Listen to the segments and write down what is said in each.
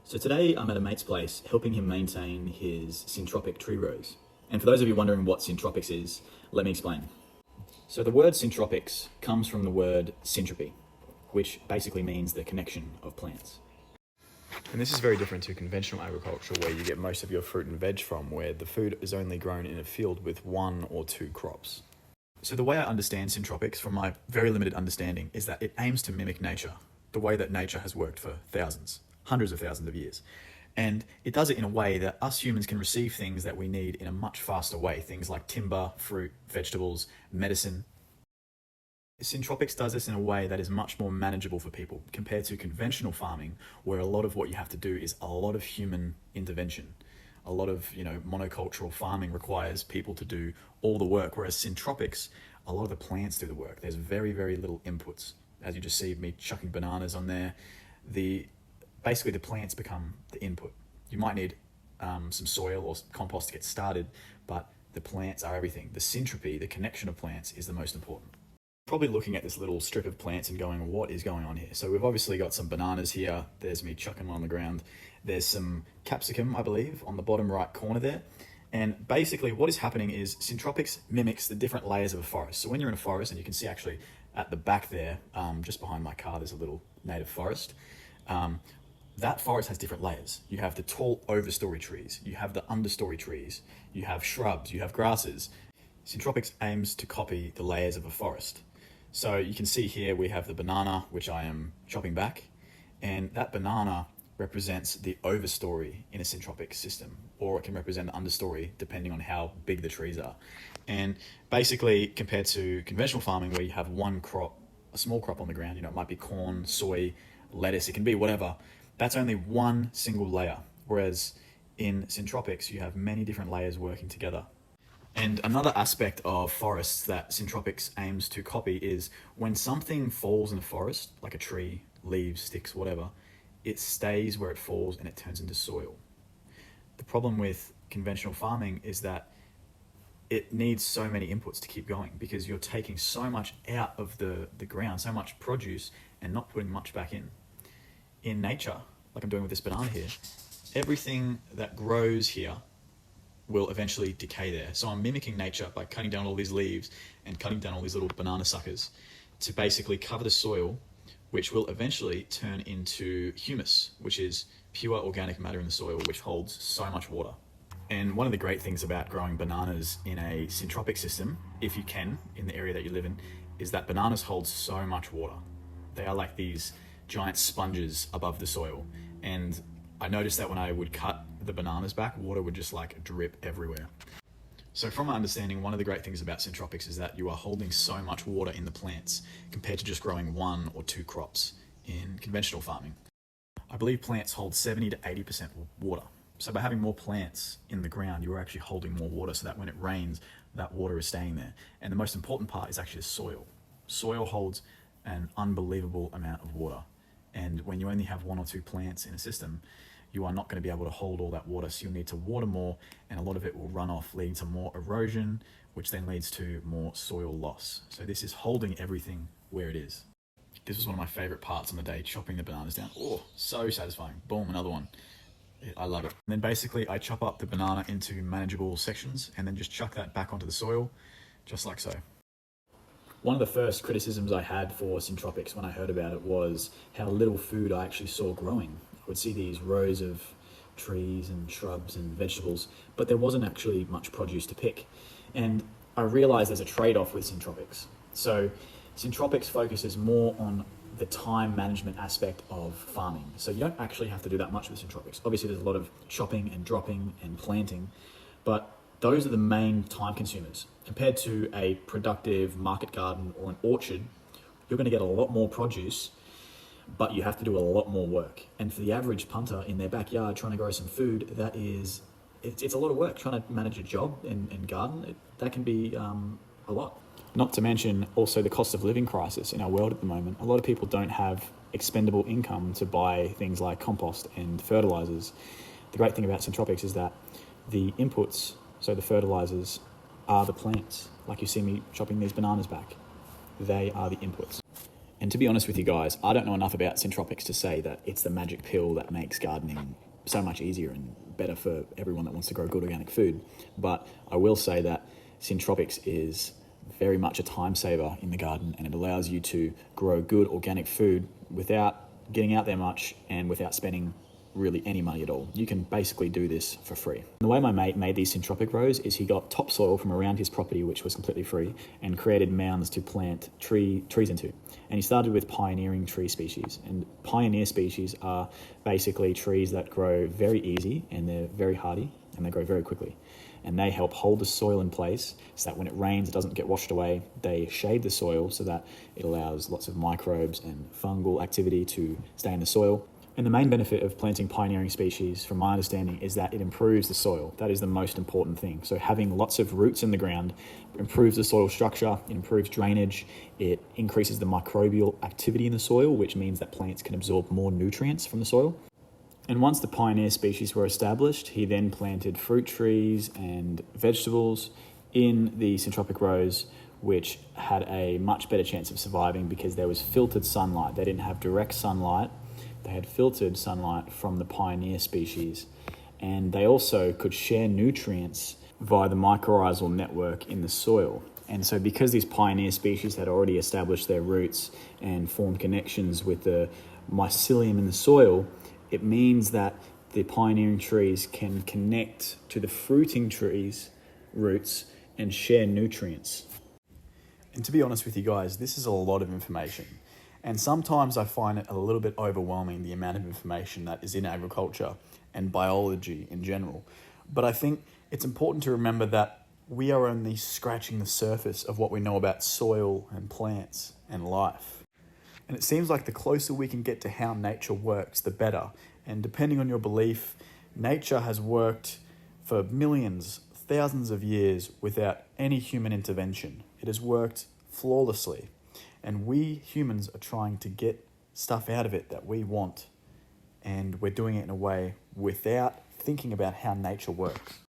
So today I'm at a mate's place helping him maintain his syntropic tree rows. And for those of you wondering what Syntropics is, let me explain. So the word Syntropics comes from the word syntropy, which basically means the connection of plants. And this is very different to conventional agriculture, where you get most of your fruit and veg from, where the food is only grown in a field with 1 or 2 crops. So the way I understand Syntropics, from my very limited understanding, is that it aims to mimic nature, the way that nature has worked for thousands, hundreds of thousands of years. And it does it in a way that us humans can receive things that we need in a much faster way, things like timber, fruit, vegetables, medicine. Syntropics does this in a way that is much more manageable for people compared to conventional farming, where a lot of what you have to do is a lot of human intervention. A lot of, monocultural farming requires people to do all the work, whereas Syntropics, a lot of the plants do the work. There's very, very little inputs. As you just see me chucking bananas on there, basically the plants become the input. You might need some soil or compost to get started, but the plants are everything. The syntropy, the connection of plants, is the most important. Probably looking at this little strip of plants and going, what is going on here? So we've obviously got some bananas here. There's me chucking one on the ground. There's some capsicum, I believe, on the bottom right corner there. And basically what is happening is Syntropics mimics the different layers of a forest. So when you're in a forest, and you can see actually at the back there, just behind my car, there's a little native forest. That forest has different layers. You have the tall overstory trees, you have the understory trees, you have shrubs, you have grasses. Syntropics aims to copy the layers of a forest. So you can see here we have the banana, which I am chopping back, and that banana represents the overstory in a syntropic system, or it can represent the understory depending on how big the trees are. And basically, compared to conventional farming where you have one crop, a small crop on the ground, it might be corn, soy, lettuce, it can be whatever, that's only one single layer. Whereas in Syntropics, you have many different layers working together. And another aspect of forests that Syntropics aims to copy is when something falls in a forest, like a tree, leaves, sticks, whatever, it stays where it falls and it turns into soil. The problem with conventional farming is that it needs so many inputs to keep going, because you're taking so much out of the ground, so much produce, and not putting much back in. In nature, like I'm doing with this banana here, everything that grows here will eventually decay there. So I'm mimicking nature by cutting down all these leaves and cutting down all these little banana suckers to basically cover the soil, which will eventually turn into humus, which is pure organic matter in the soil, which holds so much water. And one of the great things about growing bananas in a syntropic system, if you can, in the area that you live in, is that bananas hold so much water. They are like these giant sponges above the soil. And I noticed that when I would cut the bananas back, water would just like drip everywhere. So from my understanding, one of the great things about Syntropics is that you are holding so much water in the plants compared to just growing 1 or 2 crops in conventional farming. I believe plants hold 70 to 80% water. So by having more plants in the ground, you are actually holding more water so that when it rains, that water is staying there. And the most important part is actually the soil. Soil holds an unbelievable amount of water. And when you only have 1 or 2 plants in a system, you are not going to be able to hold all that water. So you'll need to water more, and a lot of it will run off, leading to more erosion, which then leads to more soil loss. So this is holding everything where it is. This was one of my favorite parts on the day, chopping the bananas down. Oh, so satisfying. Boom, another one. I love it. And then basically I chop up the banana into manageable sections and then just chuck that back onto the soil, just like so. One of the first criticisms I had for Syntropics when I heard about it was how little food I actually saw growing. I would see these rows of trees and shrubs and vegetables, but there wasn't actually much produce to pick. And I realized there's a trade-off with Syntropics. So Syntropics focuses more on the time management aspect of farming. So you don't actually have to do that much with Syntropics. Obviously there's a lot of chopping and dropping and planting, but those are the main time consumers. Compared to a productive market garden or an orchard, you're going to get a lot more produce, but you have to do a lot more work. And for the average punter in their backyard trying to grow some food, it's a lot of work. Trying to manage a job and garden, that can be a lot. Not to mention also the cost of living crisis in our world at the moment. A lot of people don't have expendable income to buy things like compost and fertilizers. The great thing about Syntropics is that the inputs, so the fertilizers, are the plants. Like you see me chopping these bananas back. They are the inputs. And to be honest with you guys, I don't know enough about Syntropics to say that it's the magic pill that makes gardening so much easier and better for everyone that wants to grow good organic food. But I will say that Syntropics is very much a time saver in the garden, and it allows you to grow good organic food without getting out there much and without spending really any money at all. You can basically do this for free. The way my mate made these Syntropic rows is he got topsoil from around his property, which was completely free, and created mounds to plant trees into. And he started with pioneering tree species. And pioneer species are basically trees that grow very easy, and they're very hardy, and they grow very quickly. And they help hold the soil in place so that when it rains, it doesn't get washed away. They shade the soil so that it allows lots of microbes and fungal activity to stay in the soil. And the main benefit of planting pioneering species, from my understanding, is that it improves the soil. That is the most important thing. So having lots of roots in the ground improves the soil structure, it improves drainage, it increases the microbial activity in the soil, which means that plants can absorb more nutrients from the soil. And once the pioneer species were established, he then planted fruit trees and vegetables in the Syntropic rows, which had a much better chance of surviving because there was filtered sunlight. They didn't have direct sunlight. They had filtered sunlight from the pioneer species, and they also could share nutrients via the mycorrhizal network in the soil. And so because these pioneer species had already established their roots and formed connections with the mycelium in the soil, it means that the pioneering trees can connect to the fruiting trees' roots and share nutrients. And to be honest with you guys, this is a lot of information. And sometimes I find it a little bit overwhelming, the amount of information that is in agriculture and biology in general. But I think it's important to remember that we are only scratching the surface of what we know about soil and plants and life. And it seems like the closer we can get to how nature works, the better. And depending on your belief, nature has worked for millions, thousands of years without any human intervention. It has worked flawlessly. And we humans are trying to get stuff out of it that we want. And we're doing it in a way without thinking about how nature works.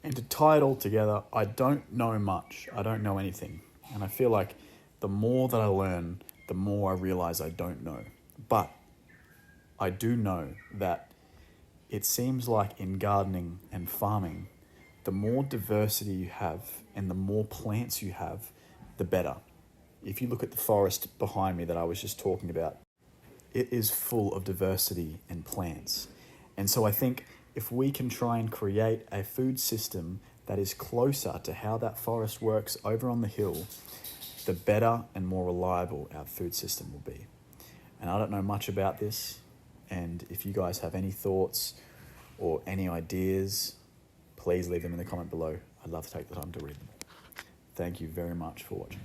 And to tie it all together, I don't know much. I don't know anything. And I feel like the more that I learn, the more I realize I don't know. But I do know that it seems like in gardening and farming, the more diversity you have and the more plants you have, the better. If you look at the forest behind me that I was just talking about, it is full of diversity and plants. And so I think if we can try and create a food system that is closer to how that forest works over on the hill, the better and more reliable our food system will be. And I don't know much about this. And if you guys have any thoughts or any ideas, please leave them in the comment below. I'd love to take the time to read them. Thank you very much for watching.